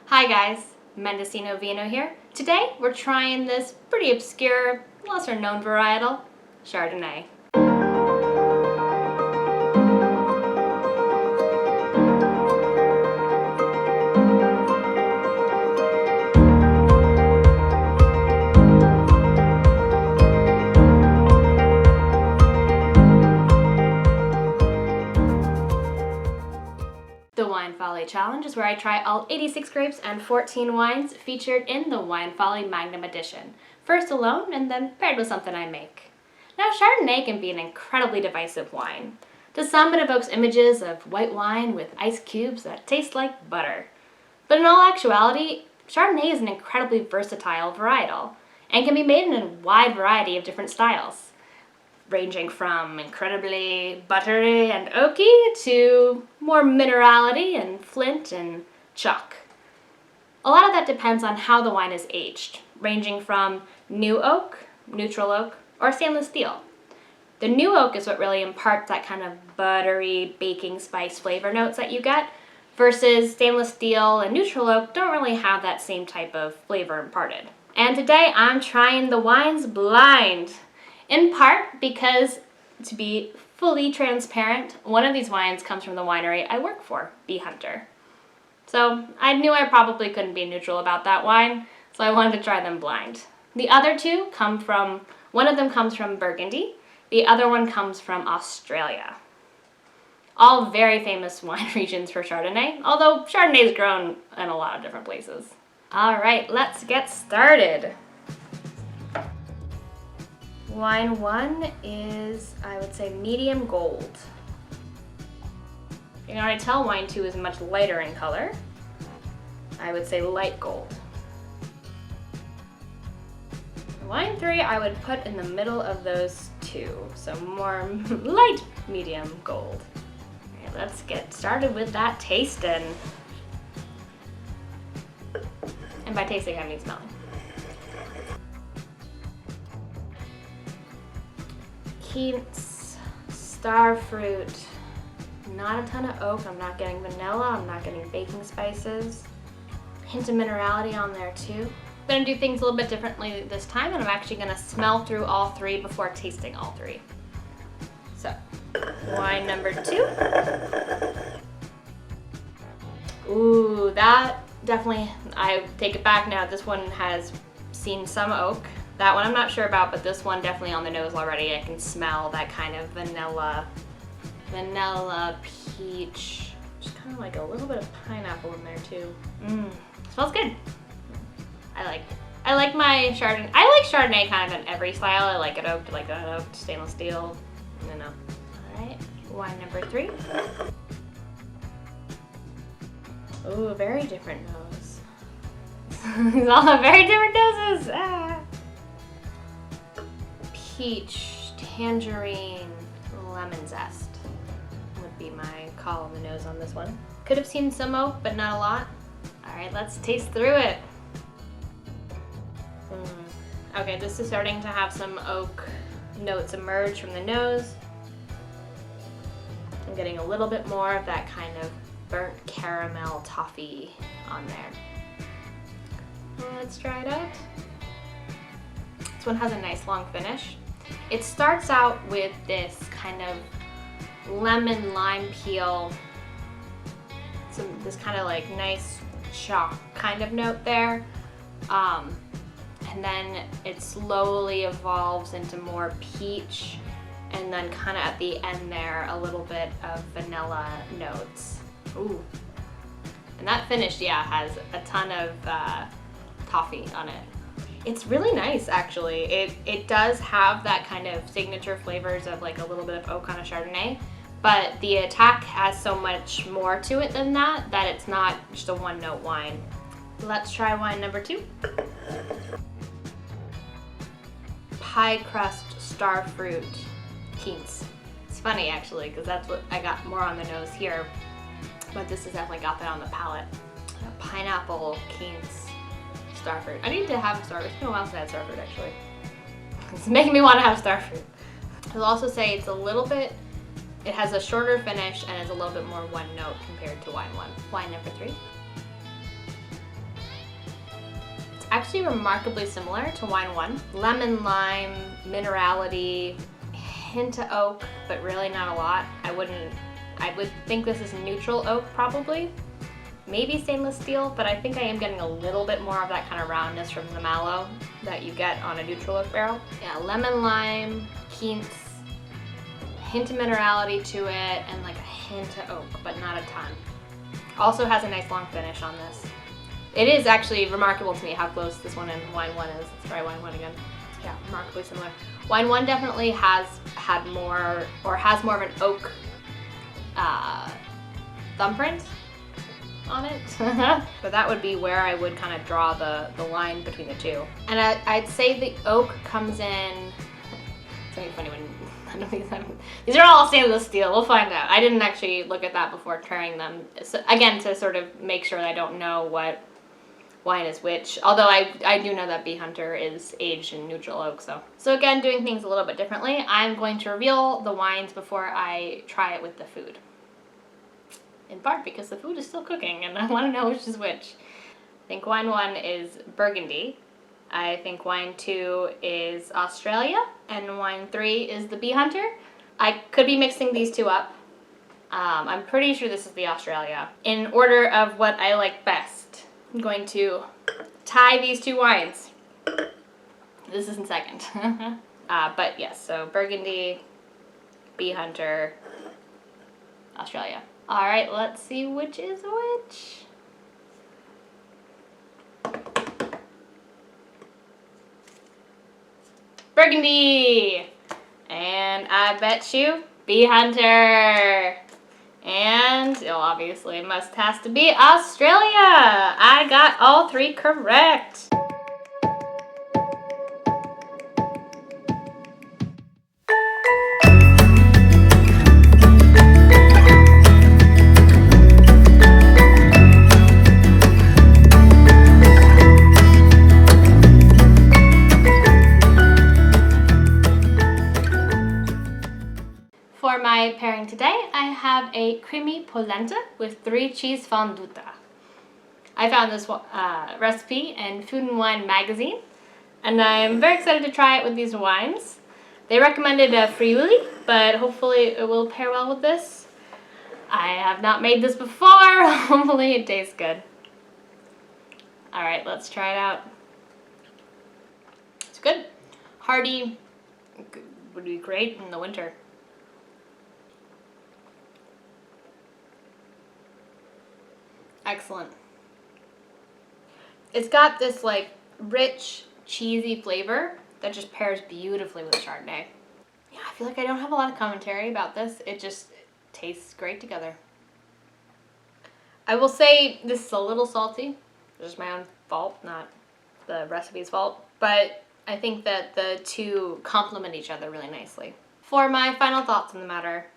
Hi guys, Mendocino Vino here. Today we're trying this pretty obscure, lesser known varietal, Chardonnay. The Wine Folly Challenge is where I try all 86 grapes and 14 wines featured in the Wine Folly Magnum Edition, first alone and then paired with something I make. Now, Chardonnay can be an incredibly divisive wine. To some, it evokes images of white wine with ice cubes that taste like butter. But in all actuality, Chardonnay is an incredibly versatile varietal and can be made in a wide variety of different styles, ranging from incredibly buttery and oaky to more minerality and flint and chalk. A lot of that depends on how the wine is aged, ranging from new oak, neutral oak, or stainless steel. The new oak is what really imparts that kind of buttery baking spice flavor notes that you get, versus stainless steel and neutral oak don't really have that same type of flavor imparted. And today I'm trying the wines blind. In part because, to be fully transparent, one of these wines comes from the winery I work for, Bee Hunter. So I knew I probably couldn't be neutral about that wine, so I wanted to try them blind. The other two one of them comes from Burgundy, the other one comes from Australia. All very famous wine regions for Chardonnay, although Chardonnay is grown in a lot of different places. All right, let's get started. Wine 1 is, I would say, medium gold. You can already tell wine 2 is much lighter in color. I would say light gold. Wine 3 I would put in the middle of those two, so more light medium gold. All right, let's get started with that tasting. And by tasting I mean smelling. Quince, starfruit, not a ton of oak, I'm not getting vanilla, I'm not getting baking spices. Hint of minerality on there too. I'm gonna do things a little bit differently this time, and I'm actually gonna smell through all three before tasting all three. So, wine number 2. Ooh, that definitely, I take it back now, this one has seen some oak. That one I'm not sure about, but this one definitely on the nose already. I can smell that kind of vanilla, peach, just kind of like a little bit of pineapple in there too. Smells good. I like my Chardonnay. I like Chardonnay kind of in every style. I like it oaked, like unoaked, stainless steel, you know. All right, wine number 3. Ooh, very different nose. These all have very different noses. Peach, tangerine, lemon zest would be my call on the nose on this one. Could have seen some oak, but not a lot. All right, let's taste through it. Okay, this is starting to have some oak notes emerge from the nose. I'm getting a little bit more of that kind of burnt caramel toffee on there. Let's try it out. This one has a nice long finish. It starts out with this kind of lemon lime peel, this kind of like nice chalk kind of note there, and then it slowly evolves into more peach, and then kind of at the end there a little bit of vanilla notes. Ooh, and that finish, yeah, has a ton of toffee on it. It's really nice, actually. It does have that kind of signature flavors of like a little bit of oak on a Chardonnay, but the attack has so much more to it than that it's not just a one-note wine. Let's try wine number 2. Pie crust starfruit quince. It's funny actually, because that's what I got more on the nose here, but this has definitely got that on the palate. Pineapple quince. Starfruit. I need to have starfruit. It's been a while since I had starfruit actually. It's making me want to have starfruit. I'll also say it's a little bit, it has a shorter finish and is a little bit more one note compared to wine 1. Wine number 3. actually remarkably similar to wine 1. Lemon, lime, minerality, hint of oak, but really not a lot. I would think this is neutral oak probably. Maybe stainless steel, but I think I am getting a little bit more of that kind of roundness from the mallow that you get on a neutral oak barrel. Yeah, lemon, lime, quince, hint of minerality to it, and like a hint of oak, but not a ton. Also has a nice long finish on this. It is actually remarkable to me how close this one and wine 1 is. Let's try wine 1 again. Yeah, remarkably similar. Wine 1 definitely has more of an oak thumbprint on it. But that would be where I would kind of draw the line between the two. And I'd say the oak comes in, it's gonna be funny when, I don't think these are all stainless steel, we'll find out. I didn't actually look at that before trying them. So, again, to sort of make sure that I don't know what wine is which, although I do know that Bee Hunter is aged in neutral oak, so again, doing things a little bit differently. I'm going to reveal the wines before I try it with the food. In part because the food is still cooking and I want to know which is which. I think wine 1 is Burgundy. I think wine 2 is Australia, and wine 3 is the Bee Hunter. I could be mixing these two up. I'm pretty sure this is the Australia. In order of what I like best, I'm going to tie these two wines. This is in second. But yes, so Burgundy, Bee Hunter, Australia. All right, let's see which is which. Burgundy! And I bet you, Bee Hunter. And, well, obviously, has to be Australia. I got all 3 correct. For my pairing today, I have a creamy polenta with 3 cheese fondue. I found this recipe in Food and Wine magazine, and I'm very excited to try it with these wines. They recommended a friuli, but hopefully it will pair well with this. I have not made this before. Hopefully it tastes good. All right, let's try it out. It's good. Hearty. Would be great in the winter. Excellent. It's got this like rich, cheesy flavor that just pairs beautifully with Chardonnay. Yeah, I feel like I don't have a lot of commentary about this. It just tastes great together. I will say this is a little salty. It's just my own fault, not the recipe's fault. But I think that the two complement each other really nicely. For my final thoughts on the matter,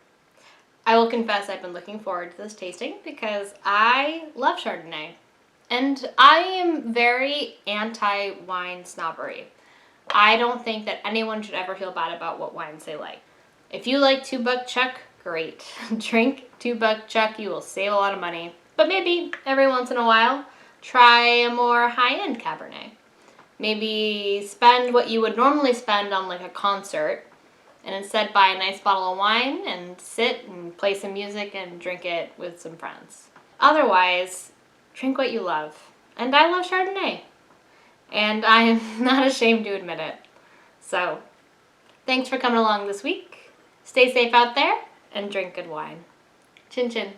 I will confess I've been looking forward to this tasting because I love Chardonnay. And I am very anti-wine snobbery. I don't think that anyone should ever feel bad about what wines they like. If you like $2 Chuck, great. Drink $2 Chuck, you will save a lot of money. But maybe every once in a while, try a more high-end Cabernet. Maybe spend what you would normally spend on like a concert and instead buy a nice bottle of wine and sit and play some music and drink it with some friends. Otherwise, drink what you love. And I love Chardonnay. And I am not ashamed to admit it. So, thanks for coming along this week. Stay safe out there and drink good wine. Chin chin.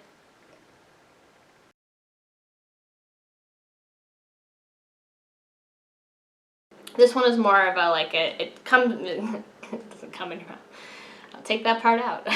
This one is more of a like it comes it doesn't come in your mouth. I'll take that part out.